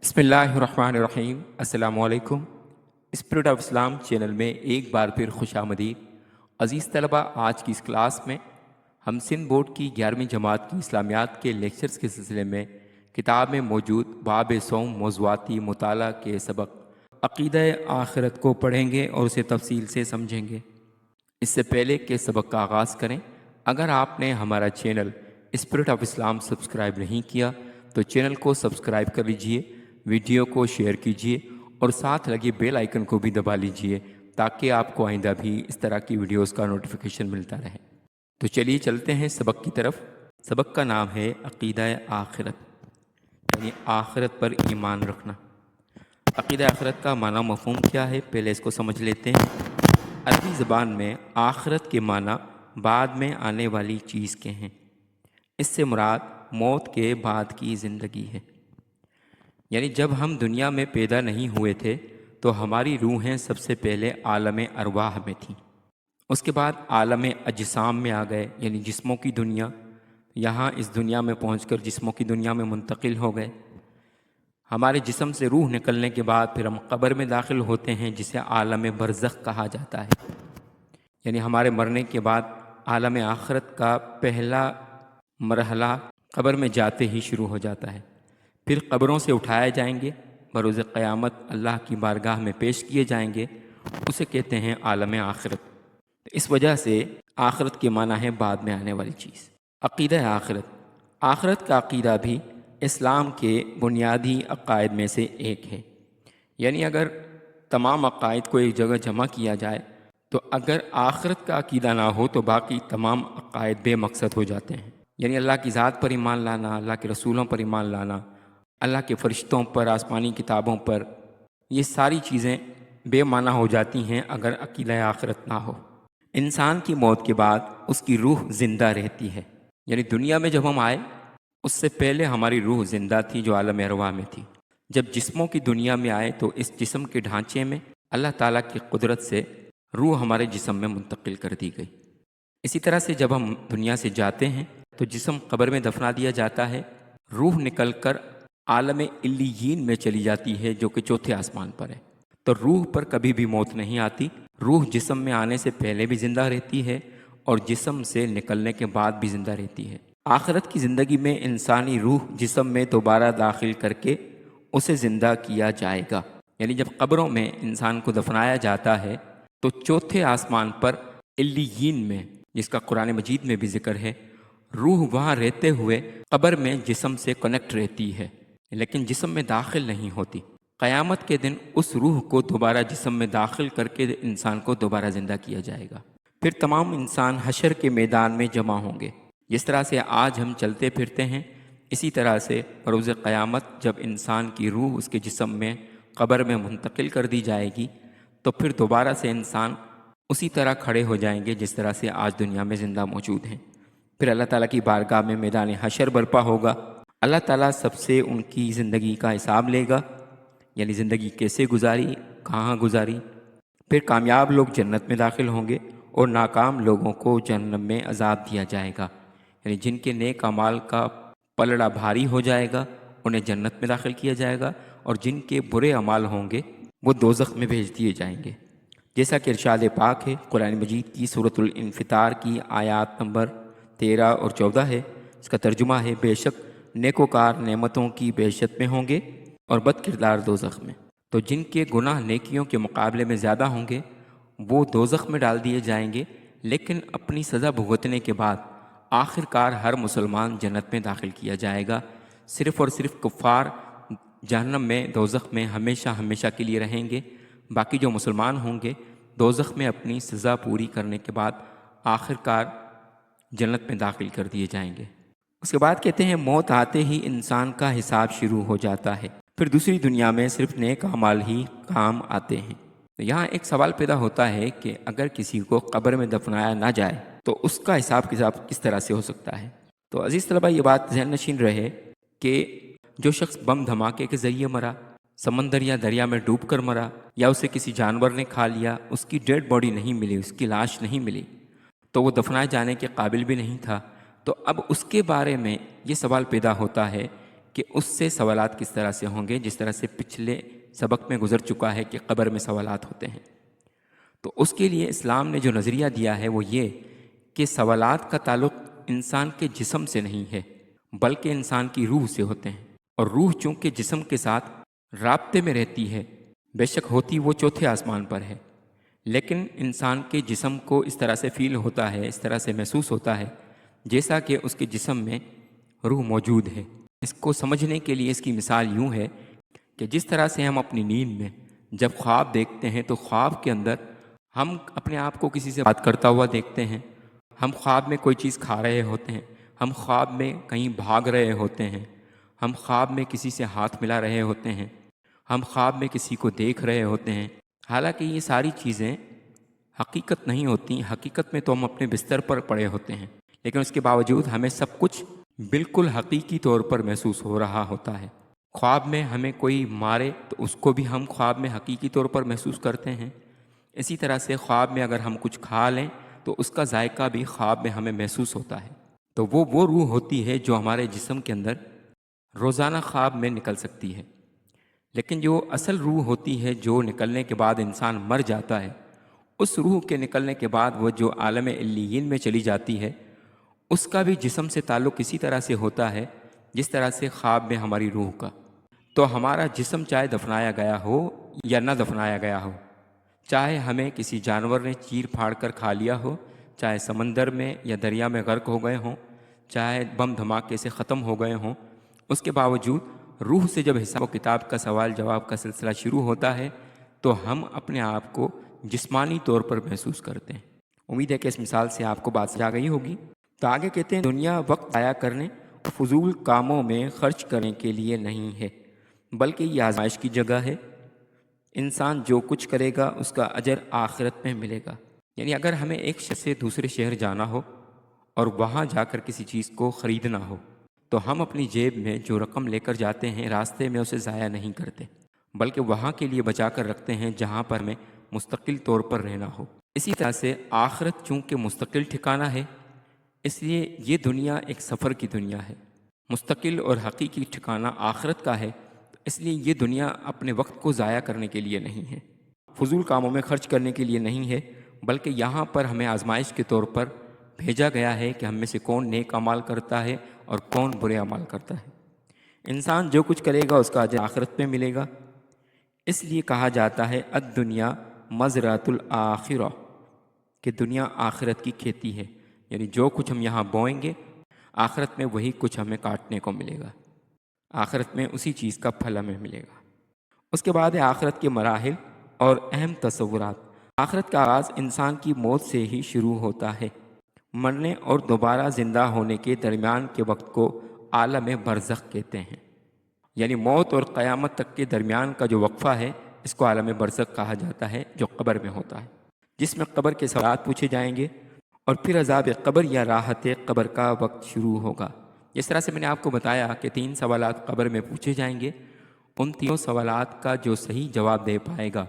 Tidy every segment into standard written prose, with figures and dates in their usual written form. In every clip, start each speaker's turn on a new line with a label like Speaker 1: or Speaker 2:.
Speaker 1: بسم اللہ الرحمن الرحیم۔ السلام علیکم۔ اسپرٹ آف اسلام چینل میں ایک بار پھر خوش آمدید۔ عزیز طلبہ، آج کی اس کلاس میں ہم سندھ بورڈ کی 11ویں جماعت کی اسلامیات کے لیکچرز کے سلسلے میں کتاب میں موجود باب صوم موضوعاتی مطالعہ کے سبق عقیدہ آخرت کو پڑھیں گے اور اسے تفصیل سے سمجھیں گے۔ اس سے پہلے کہ سبق کا آغاز کریں، اگر آپ نے ہمارا channel spirit of Islam subscribe نہیں کیا تو چینل کو سبسکرائب کر لیجئے، ویڈیو کو شیئر کیجئے اور ساتھ لگے بیل آئیکن کو بھی دبا لیجئے تاکہ آپ کو آئندہ بھی اس طرح کی ویڈیوز کا نوٹیفیکیشن ملتا رہے۔ تو چلیے چلتے ہیں سبق کی طرف۔ سبق کا نام ہے عقیدہ آخرت، یعنی آخرت پر ایمان رکھنا۔ عقیدہ آخرت کا معنی مفہوم کیا ہے، پہلے اس کو سمجھ لیتے ہیں۔ عربی زبان میں آخرت کے معنی بعد میں آنے والی چیز کے ہیں۔ اس سے مراد موت کے بعد کی زندگی ہے، یعنی جب ہم دنیا میں پیدا نہیں ہوئے تھے تو ہماری روحیں سب سے پہلے عالم ارواح میں تھیں، اس کے بعد عالم اجسام میں آ گئے، یعنی جسموں کی دنیا۔ یہاں اس دنیا میں پہنچ کر جسموں کی دنیا میں منتقل ہو گئے۔ ہمارے جسم سے روح نکلنے کے بعد پھر ہم قبر میں داخل ہوتے ہیں، جسے عالم برزخ کہا جاتا ہے، یعنی ہمارے مرنے کے بعد عالم آخرت کا پہلا مرحلہ قبر میں جاتے ہی شروع ہو جاتا ہے۔ پھر قبروں سے اٹھائے جائیں گے، بروز قیامت اللہ کی بارگاہ میں پیش کیے جائیں گے، اسے کہتے ہیں عالم آخرت۔ اس وجہ سے آخرت کے معنی ہے بعد میں آنے والی چیز۔ عقیدہ آخرت، آخرت کا عقیدہ بھی اسلام کے بنیادی عقائد میں سے ایک ہے، یعنی اگر تمام عقائد کو ایک جگہ جمع کیا جائے تو اگر آخرت کا عقیدہ نہ ہو تو باقی تمام عقائد بے مقصد ہو جاتے ہیں، یعنی اللہ کی ذات پر ایمان لانا، اللہ کے رسولوں پر ایمان لانا، اللہ کے فرشتوں پر، آسمانی کتابوں پر، یہ ساری چیزیں بے معنی ہو جاتی ہیں اگر عقیدہ آخرت نہ ہو۔ انسان کی موت کے بعد اس کی روح زندہ رہتی ہے، یعنی دنیا میں جب ہم آئے اس سے پہلے ہماری روح زندہ تھی جو عالم ارواح میں تھی۔ جب جسموں کی دنیا میں آئے تو اس جسم کے ڈھانچے میں اللہ تعالیٰ کی قدرت سے روح ہمارے جسم میں منتقل کر دی گئی۔ اسی طرح سے جب ہم دنیا سے جاتے ہیں تو جسم قبر میں دفنا دیا جاتا ہے، روح نکل کر عالم علیین میں چلی جاتی ہے جو کہ چوتھے آسمان پر ہے۔ تو روح پر کبھی بھی موت نہیں آتی، روح جسم میں آنے سے پہلے بھی زندہ رہتی ہے اور جسم سے نکلنے کے بعد بھی زندہ رہتی ہے۔ آخرت کی زندگی میں انسانی روح جسم میں دوبارہ داخل کر کے اسے زندہ کیا جائے گا، یعنی جب قبروں میں انسان کو دفنایا جاتا ہے تو چوتھے آسمان پر علیین میں، جس کا قرآن مجید میں بھی ذکر ہے، روح وہاں رہتے ہوئے قبر میں جسم سے کنیکٹ رہتی ہے لیکن جسم میں داخل نہیں ہوتی۔ قیامت کے دن اس روح کو دوبارہ جسم میں داخل کر کے انسان کو دوبارہ زندہ کیا جائے گا۔ پھر تمام انسان حشر کے میدان میں جمع ہوں گے۔ جس طرح سے آج ہم چلتے پھرتے ہیں، اسی طرح سے بروز قیامت جب انسان کی روح اس کے جسم میں قبر میں منتقل کر دی جائے گی تو پھر دوبارہ سے انسان اسی طرح کھڑے ہو جائیں گے جس طرح سے آج دنیا میں زندہ موجود ہیں۔ پھر اللہ تعالیٰ کی بارگاہ میں میدان حشر برپا ہوگا، اللہ تعالیٰ سب سے ان کی زندگی کا حساب لے گا، یعنی زندگی کیسے گزاری، کہاں گزاری۔ پھر کامیاب لوگ جنت میں داخل ہوں گے اور ناکام لوگوں کو جہنم میں عذاب دیا جائے گا، یعنی جن کے نیک اعمال کا پلڑا بھاری ہو جائے گا انہیں جنت میں داخل کیا جائے گا، اور جن کے برے اعمال ہوں گے وہ دوزخ میں بھیج دیے جائیں گے۔ جیسا کہ ارشاد پاک ہے قرآن مجید کی سورۃ الانفطار کی آیات نمبر 13 اور 14 ہے، اس کا ترجمہ ہے، بے شک نیکوکار نعمتوں کی بہشت میں ہوں گے اور بد کردار دوزخ میں۔ تو جن کے گناہ نیکیوں کے مقابلے میں زیادہ ہوں گے وہ دوزخ میں ڈال دیے جائیں گے، لیکن اپنی سزا بھگتنے کے بعد آخر کار ہر مسلمان جنت میں داخل کیا جائے گا۔ صرف اور صرف کفار جہنم میں، دوزخ میں ہمیشہ ہمیشہ کے لیے رہیں گے۔ باقی جو مسلمان ہوں گے دوزخ میں اپنی سزا پوری کرنے کے بعد آخر کار جنت میں داخل کر دیے جائیں گے۔ اس کے بعد کہتے ہیں موت آتے ہی انسان کا حساب شروع ہو جاتا ہے، پھر دوسری دنیا میں صرف نیک اعمال ہی کام آتے ہیں۔ یہاں ایک سوال پیدا ہوتا ہے کہ اگر کسی کو قبر میں دفنایا نہ جائے تو اس کا حساب کتاب کس طرح سے ہو سکتا ہے؟ تو عزیز طلبہ، یہ بات ذہن نشین رہے کہ جو شخص بم دھماکے کے ذریعے مرا، سمندر یا دریا میں ڈوب کر مرا، یا اسے کسی جانور نے کھا لیا، اس کی ڈیڈ باڈی نہیں ملی، اس کی لاش نہیں ملی، تو وہ دفنائے جانے کے قابل بھی نہیں تھا، تو اب اس کے بارے میں یہ سوال پیدا ہوتا ہے کہ اس سے سوالات کس طرح سے ہوں گے، جس طرح سے پچھلے سبق میں گزر چکا ہے کہ قبر میں سوالات ہوتے ہیں۔ تو اس کے لیے اسلام نے جو نظریہ دیا ہے وہ یہ کہ سوالات کا تعلق انسان کے جسم سے نہیں ہے بلکہ انسان کی روح سے ہوتے ہیں، اور روح چونکہ جسم کے ساتھ رابطے میں رہتی ہے، بے شک ہوتی وہ چوتھے آسمان پر ہے، لیکن انسان کے جسم کو اس طرح سے فیل ہوتا ہے، اس طرح سے محسوس ہوتا ہے جیسا کہ اس کے جسم میں روح موجود ہے۔ اس کو سمجھنے کے لیے اس کی مثال یوں ہے کہ جس طرح سے ہم اپنی نیند میں جب خواب دیکھتے ہیں تو خواب کے اندر ہم اپنے آپ کو کسی سے بات کرتا ہوا دیکھتے ہیں، ہم خواب میں کوئی چیز کھا رہے ہوتے ہیں، ہم خواب میں کہیں بھاگ رہے ہوتے ہیں، ہم خواب میں کسی سے ہاتھ ملا رہے ہوتے ہیں، ہم خواب میں کسی کو دیکھ رہے ہوتے ہیں۔ حالانکہ یہ ساری چیزیں حقیقت نہیں ہوتی، حقیقت میں تو ہم اپنے بستر پر پڑے ہوتے ہیں، لیکن اس کے باوجود ہمیں سب کچھ بالکل حقیقی طور پر محسوس ہو رہا ہوتا ہے۔ خواب میں ہمیں کوئی مارے تو اس کو بھی ہم خواب میں حقیقی طور پر محسوس کرتے ہیں۔ اسی طرح سے خواب میں اگر ہم کچھ کھا لیں تو اس کا ذائقہ بھی خواب میں ہمیں محسوس ہوتا ہے۔ تو وہ روح ہوتی ہے جو ہمارے جسم کے اندر روزانہ خواب میں نکل سکتی ہے، لیکن جو اصل روح ہوتی ہے جو نکلنے کے بعد انسان مر جاتا ہے، اس روح کے نکلنے کے بعد وہ جو عالم علیین میں چلی جاتی ہے، اس کا بھی جسم سے تعلق اسی طرح سے ہوتا ہے جس طرح سے خواب میں ہماری روح کا۔ تو ہمارا جسم چاہے دفنایا گیا ہو یا نہ دفنایا گیا ہو، چاہے ہمیں کسی جانور نے چیر پھاڑ کر کھا لیا ہو، چاہے سمندر میں یا دریا میں غرق ہو گئے ہوں، چاہے بم دھماکے سے ختم ہو گئے ہوں، اس کے باوجود روح سے جب حساب و کتاب کا سوال جواب کا سلسلہ شروع ہوتا ہے تو ہم اپنے آپ کو جسمانی طور پر محسوس کرتے ہیں۔ امید ہے کہ اس مثال سے آپ کو بات سمجھ آ گئی ہوگی۔ تو آگے کہتے ہیں دنیا وقت ضائع کرنے اور فضول کاموں میں خرچ کرنے کے لیے نہیں ہے بلکہ یہ آزمائش کی جگہ ہے۔ انسان جو کچھ کرے گا اس کا اجر آخرت میں ملے گا۔ یعنی اگر ہمیں ایک شہر سے دوسرے شہر جانا ہو اور وہاں جا کر کسی چیز کو خریدنا ہو تو ہم اپنی جیب میں جو رقم لے کر جاتے ہیں راستے میں اسے ضائع نہیں کرتے بلکہ وہاں کے لیے بچا کر رکھتے ہیں جہاں پر ہمیں مستقل طور پر رہنا ہو۔ اسی طرح سے آخرت چونکہ مستقل ٹھکانہ ہے، اس لیے یہ دنیا ایک سفر کی دنیا ہے۔ مستقل اور حقیقی ٹھکانہ آخرت کا ہے، اس لیے یہ دنیا اپنے وقت کو ضائع کرنے کے لیے نہیں ہے، فضول کاموں میں خرچ کرنے کے لیے نہیں ہے، بلکہ یہاں پر ہمیں آزمائش کے طور پر بھیجا گیا ہے کہ ہم میں سے کون نیک اعمال کرتا ہے اور کون برے اعمال کرتا ہے۔ انسان جو کچھ کرے گا اس کا اجر آخرت میں ملے گا۔ اس لیے کہا جاتا ہے الدنیا مزرعۃ الآخرہ، کہ دنیا آخرت کی کھیتی ہے، یعنی جو کچھ ہم یہاں بوئیں گے آخرت میں وہی کچھ ہمیں کاٹنے کو ملے گا، آخرت میں اسی چیز کا پھل ہمیں ملے گا۔ اس کے بعد ہے آخرت کے مراحل اور اہم تصورات۔ آخرت کا آغاز انسان کی موت سے ہی شروع ہوتا ہے۔ مرنے اور دوبارہ زندہ ہونے کے درمیان کے وقت کو عالم برزخ کہتے ہیں، یعنی موت اور قیامت تک کے درمیان کا جو وقفہ ہے اس کو عالم برزخ کہا جاتا ہے، جو قبر میں ہوتا ہے، جس میں قبر کے سوالات پوچھے جائیں گے اور پھر عذاب قبر یا راحت قبر کا وقت شروع ہوگا۔ جس طرح سے میں نے آپ کو بتایا کہ 3 سوالات قبر میں پوچھے جائیں گے، ان 3 سوالات کا جو صحیح جواب دے پائے گا،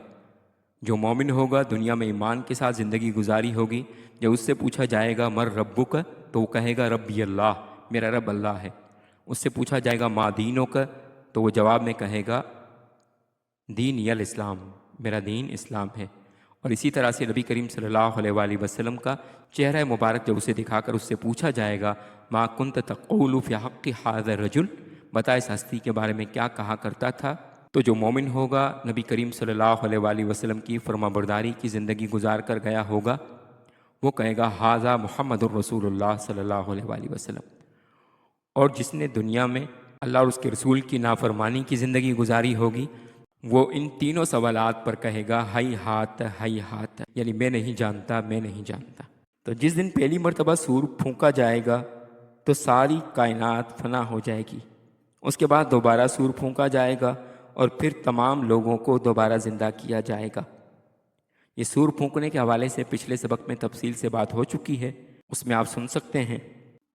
Speaker 1: جو مومن ہوگا، دنیا میں ایمان کے ساتھ زندگی گزاری ہوگی، جب اس سے پوچھا جائے گا مر ربک، تو وہ کہے گا ربی اللہ، میرا رب اللہ ہے۔ اس سے پوچھا جائے گا ما دینک، تو وہ جواب میں کہے گا دین الاسلام، میرا دین اسلام ہے۔ اور اسی طرح سے نبی کریم صلی اللہ علیہ وآلہ وسلم کا چہرہ مبارک جب اسے دکھا کر اس سے پوچھا جائے گا ما کنت تقول فی حق ھذا الرجل، بتا اس ہستی کے بارے میں کیا کہا کرتا تھا، تو جو مومن ہوگا، نبی کریم صلی اللہ علیہ وآلہ وسلم کی فرما برداری کی زندگی گزار کر گیا ہوگا، وہ کہے گا ھذا محمد الرسول اللہ صلی اللہ علیہ وآلہ وسلم۔ اور جس نے دنیا میں اللہ اور اس کے رسول کی نافرمانی کی زندگی گزاری ہوگی، وہ ان تینوں سوالات پر کہے گا ہی ہاتھ، یعنی میں نہیں جانتا، میں نہیں جانتا۔ تو جس دن پہلی مرتبہ سور پھونکا جائے گا تو ساری کائنات فنا ہو جائے گی، اس کے بعد دوبارہ سور پھونکا جائے گا اور پھر تمام لوگوں کو دوبارہ زندہ کیا جائے گا۔ یہ سور پھونکنے کے حوالے سے پچھلے سبق میں تفصیل سے بات ہو چکی ہے، اس میں آپ سن سکتے ہیں۔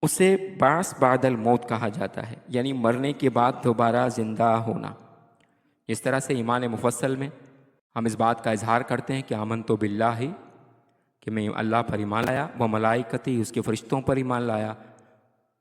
Speaker 1: اسے بعث بعد الموت کہا جاتا ہے، یعنی مرنے کے بعد دوبارہ زندہ ہونا۔ اس طرح سے ایمان مفصل میں ہم اس بات کا اظہار کرتے ہیں کہ آمنت باللہ، کہ میں اللہ پر ایمان لایا، وہ ملائکتی، اس کے فرشتوں پر ایمان لایا،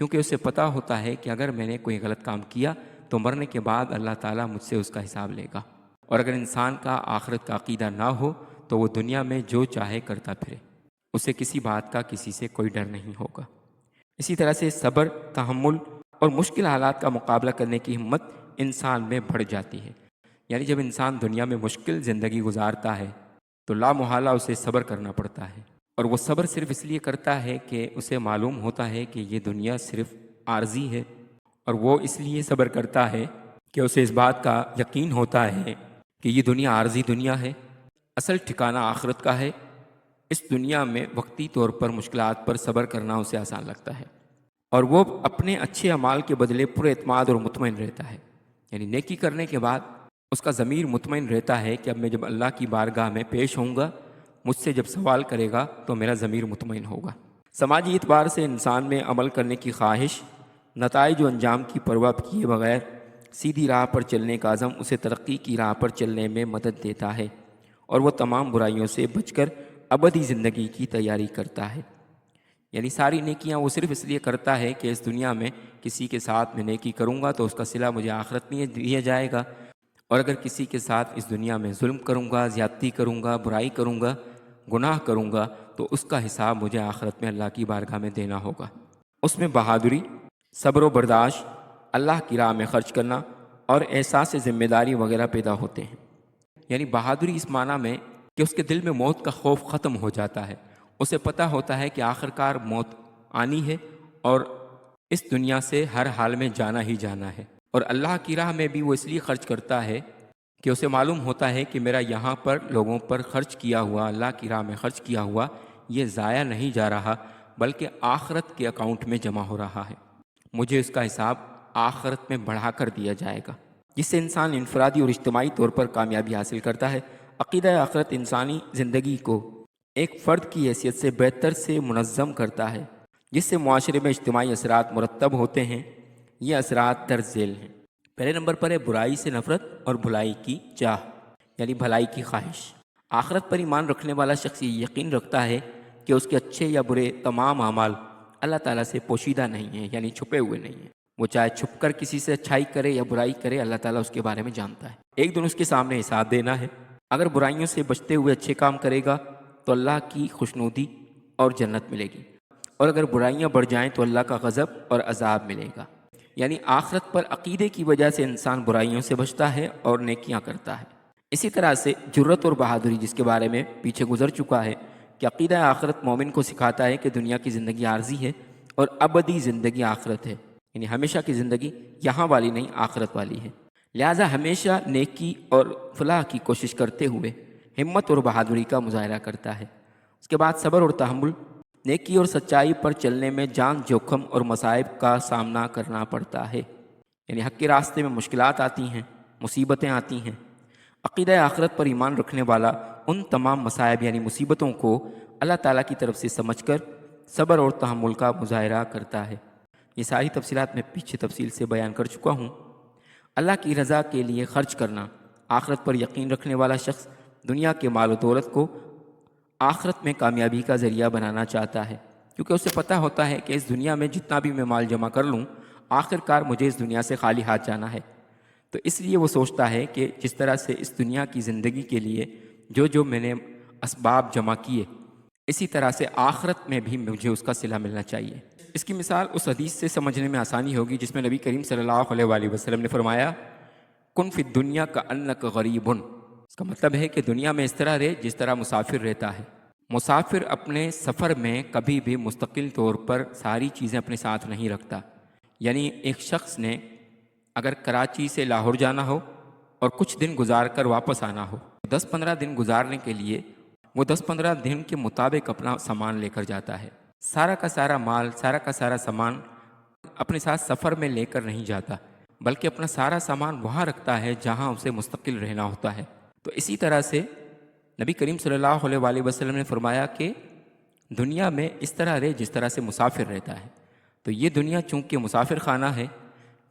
Speaker 1: کیونکہ اسے پتہ ہوتا ہے کہ اگر میں نے کوئی غلط کام کیا تو مرنے کے بعد اللہ تعالیٰ مجھ سے اس کا حساب لے گا۔ اور اگر انسان کا آخرت کا عقیدہ نہ ہو تو وہ دنیا میں جو چاہے کرتا پھرے، اسے کسی بات کا کسی سے کوئی ڈر نہیں ہوگا۔ اسی طرح سے صبر، تحمل اور مشکل حالات کا مقابلہ کرنے کی ہمت انسان میں بڑھ جاتی ہے۔ یعنی جب انسان دنیا میں مشکل زندگی گزارتا ہے تو لا محالہ اسے صبر کرنا پڑتا ہے، اور وہ صبر صرف اس لیے کرتا ہے کہ اسے معلوم ہوتا ہے کہ یہ دنیا صرف عارضی ہے، اور وہ اس لیے صبر کرتا ہے کہ اسے اس بات کا یقین ہوتا ہے کہ یہ دنیا عارضی دنیا ہے، اصل ٹھکانہ آخرت کا ہے۔ اس دنیا میں وقتی طور پر مشکلات پر صبر کرنا اسے آسان لگتا ہے، اور وہ اپنے اچھے اعمال کے بدلے پر اعتماد اور مطمئن رہتا ہے۔ یعنی نیکی کرنے کے بعد اس کا ضمیر مطمئن رہتا ہے کہ اب میں جب اللہ کی بارگاہ میں پیش ہوں گا، مجھ سے جب سوال کرے گا تو میرا ضمیر مطمئن ہوگا۔ سماجی اعتبار سے انسان میں عمل کرنے کی خواہش، نتائج و انجام کی پرواہ کیے بغیر سیدھی راہ پر چلنے کا عزم اسے ترقی کی راہ پر چلنے میں مدد دیتا ہے، اور وہ تمام برائیوں سے بچ کر ابدی زندگی کی تیاری کرتا ہے۔ یعنی ساری نیکیاں وہ صرف اس لیے کرتا ہے کہ اس دنیا میں کسی کے ساتھ میں نیکی کروں گا تو اس کا صلہ مجھے آخرت میں دیا جائے گا، اور اگر کسی کے ساتھ اس دنیا میں ظلم کروں گا، زیادتی کروں گا، برائی کروں گا، گناہ کروں گا تو اس کا حساب مجھے آخرت میں اللہ کی بارگاہ میں دینا ہوگا۔ اس میں بہادری، صبر و برداشت، اللہ کی راہ میں خرچ کرنا اور احساس ذمہ داری وغیرہ پیدا ہوتے ہیں۔ یعنی بہادری اس معنی میں کہ اس کے دل میں موت کا خوف ختم ہو جاتا ہے، اسے پتہ ہوتا ہے کہ آخر کار موت آنی ہے اور اس دنیا سے ہر حال میں جانا ہی جانا ہے، اور اللہ کی راہ میں بھی وہ اس لیے خرچ کرتا ہے کہ اسے معلوم ہوتا ہے کہ میرا یہاں پر لوگوں پر خرچ کیا ہوا، اللہ کی راہ میں خرچ کیا ہوا، یہ ضائع نہیں جا رہا بلکہ آخرت کے اکاؤنٹ میں جمع ہو رہا ہے، مجھے اس کا حساب آخرت میں بڑھا کر دیا جائے گا، جس سے انسان انفرادی اور اجتماعی طور پر کامیابی حاصل کرتا ہے۔ عقیدہ آخرت انسانی زندگی کو ایک فرد کی حیثیت سے بہتر سے منظم کرتا ہے، جس سے معاشرے میں اجتماعی اثرات مرتب ہوتے ہیں۔ یہ اثرات درج ذیل ہیں۔ پہلے نمبر پر ہے برائی سے نفرت اور بھلائی کی چاہ، یعنی بھلائی کی خواہش۔ آخرت پر ایمان رکھنے والا شخص یہ یقین رکھتا ہے کہ اس کے اچھے یا برے تمام اعمال اللہ تعالیٰ سے پوشیدہ نہیں ہیں، یعنی چھپے ہوئے نہیں ہیں۔ وہ چاہے چھپ کر کسی سے اچھائی کرے یا برائی کرے، اللہ تعالیٰ اس کے بارے میں جانتا ہے۔ ایک دن اس کے سامنے حساب دینا ہے۔ اگر برائیوں سے بچتے ہوئے اچھے کام کرے گا تو اللہ کی خوشنودی اور جنت ملے گی، اور اگر برائیاں بڑھ جائیں تو اللہ کا غضب اور عذاب ملے گا۔ یعنی آخرت پر عقیدے کی وجہ سے انسان برائیوں سے بچتا ہے اور نیکیاں کرتا ہے۔ اسی طرح سے جرت اور بہادری، جس کے بارے میں پیچھے گزر چکا ہے کہ عقیدہ آخرت مومن کو سکھاتا ہے کہ دنیا کی زندگی عارضی ہے اور ابدی زندگی آخرت ہے، یعنی ہمیشہ کی زندگی یہاں والی نہیں، آخرت والی ہے۔ لہٰذا ہمیشہ نیکی اور فلاح کی کوشش کرتے ہوئے ہمت اور بہادری کا مظاہرہ کرتا ہے۔ اس کے بعد صبر اور تحمل، نیکی اور سچائی پر چلنے میں جان جوخم اور مصائب کا سامنا کرنا پڑتا ہے، یعنی حق کے راستے میں مشکلات آتی ہیں، مصیبتیں آتی ہیں۔ عقیدہ آخرت پر ایمان رکھنے والا ان تمام مصائب یعنی مصیبتوں کو اللہ تعالیٰ کی طرف سے سمجھ کر صبر اور تحمل کا مظاہرہ کرتا ہے۔ یہ ساری تفصیلات میں پیچھے تفصیل سے بیان کر چکا ہوں۔ اللہ کی رضا کے لیے خرچ کرنا، آخرت پر یقین رکھنے والا شخص دنیا کے مال و دولت کو آخرت میں کامیابی کا ذریعہ بنانا چاہتا ہے، کیونکہ اسے پتہ ہوتا ہے کہ اس دنیا میں جتنا بھی میں مال جمع کر لوں، آخر کار مجھے اس دنیا سے خالی ہاتھ جانا ہے۔ تو اس لیے وہ سوچتا ہے کہ جس طرح سے اس دنیا کی زندگی کے لیے جو میں نے اسباب جمع کیے، اسی طرح سے آخرت میں بھی مجھے اس کا صلہ ملنا چاہیے۔ اس کی مثال اس حدیث سے سمجھنے میں آسانی ہوگی جس میں نبی کریم صلی اللہ علیہ وآلہ وسلم نے فرمایا، کن فی الدنیا کأنک غریب۔ اس کا مطلب ہے کہ دنیا میں اس طرح رہے جس طرح مسافر رہتا ہے۔ مسافر اپنے سفر میں کبھی بھی مستقل طور پر ساری چیزیں اپنے ساتھ نہیں رکھتا۔ یعنی ایک شخص نے اگر کراچی سے لاہور جانا ہو اور کچھ دن گزار کر واپس آنا ہو، 10-15 دن گزارنے کے لیے وہ 10-15 دن کے مطابق اپنا سامان لے کر جاتا ہے۔ سارا کا سارا مال، سارا کا سارا سامان اپنے ساتھ سفر میں لے کر نہیں جاتا، بلکہ اپنا سارا سامان وہاں رکھتا ہے جہاں اسے مستقل رہنا ہوتا ہے۔ تو اسی طرح سے نبی کریم صلی اللہ علیہ وآلہ وسلم نے فرمایا کہ دنیا میں اس طرح رہے جس طرح سے مسافر رہتا ہے۔ تو یہ دنیا چونکہ مسافر خانہ ہے،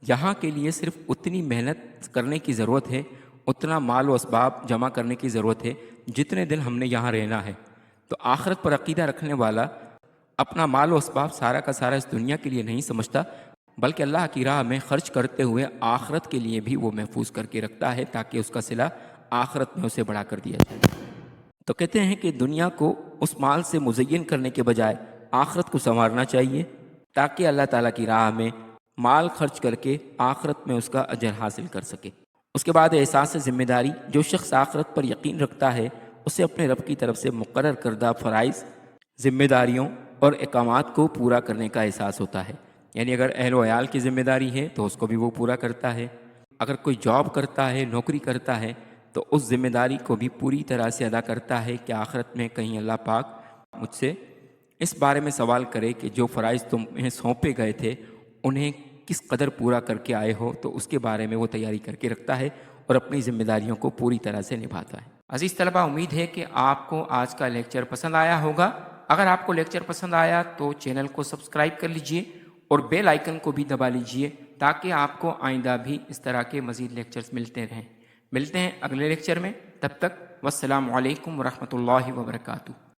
Speaker 1: یہاں کے لیے صرف اتنی محنت کرنے کی ضرورت ہے، اتنا مال و اسباب جمع کرنے کی ضرورت ہے جتنے دن ہم نے یہاں رہنا ہے۔ تو آخرت پر عقیدہ رکھنے والا اپنا مال و اسباب سارا کا سارا اس دنیا کے لیے نہیں سمجھتا، بلکہ اللہ کی راہ میں خرچ کرتے ہوئے آخرت کے لیے بھی وہ محفوظ کر کے رکھتا ہے تاکہ اس کا صلہ آخرت میں اسے بڑھا کر دیا جائے۔ تو کہتے ہیں کہ دنیا کو اس مال سے مزین کرنے کے بجائے آخرت کو سنوارنا چاہیے تاکہ اللہ تعالیٰ کی راہ میں مال خرچ کر کے آخرت میں اس کا اجر حاصل کر سکے۔ اس کے بعد احساس ذمہ داری، جو شخص آخرت پر یقین رکھتا ہے اسے اپنے رب کی طرف سے مقرر کردہ فرائض، ذمہ داریوں اور احکامات کو پورا کرنے کا احساس ہوتا ہے۔ یعنی اگر اہل و عیال کی ذمہ داری ہے تو اس کو بھی وہ پورا کرتا ہے، اگر کوئی جاب کرتا ہے، نوکری کرتا ہے تو اس ذمہ داری کو بھی پوری طرح سے ادا کرتا ہے کہ آخرت میں کہیں اللہ پاک مجھ سے اس بارے میں سوال کرے کہ جو فرائض تمہیں سونپے گئے تھے انہیں کس قدر پورا کر کے آئے ہو، تو اس کے بارے میں وہ تیاری کر کے رکھتا ہے اور اپنی ذمہ داریوں کو پوری طرح سے نبھاتا ہے۔ عزیز طلبہ، امید ہے کہ آپ کو آج کا لیکچر پسند آیا ہوگا۔ اگر آپ کو لیکچر پسند آیا تو چینل کو سبسکرائب کر لیجئے اور بیل آئیکن کو بھی دبا لیجئے تاکہ آپ کو آئندہ بھی اس طرح کے مزید لیکچرز ملتے رہیں۔ ملتے ہیں اگلے لیکچر میں، تب تک والسلام علیکم ورحمۃ اللہ وبرکاتہ۔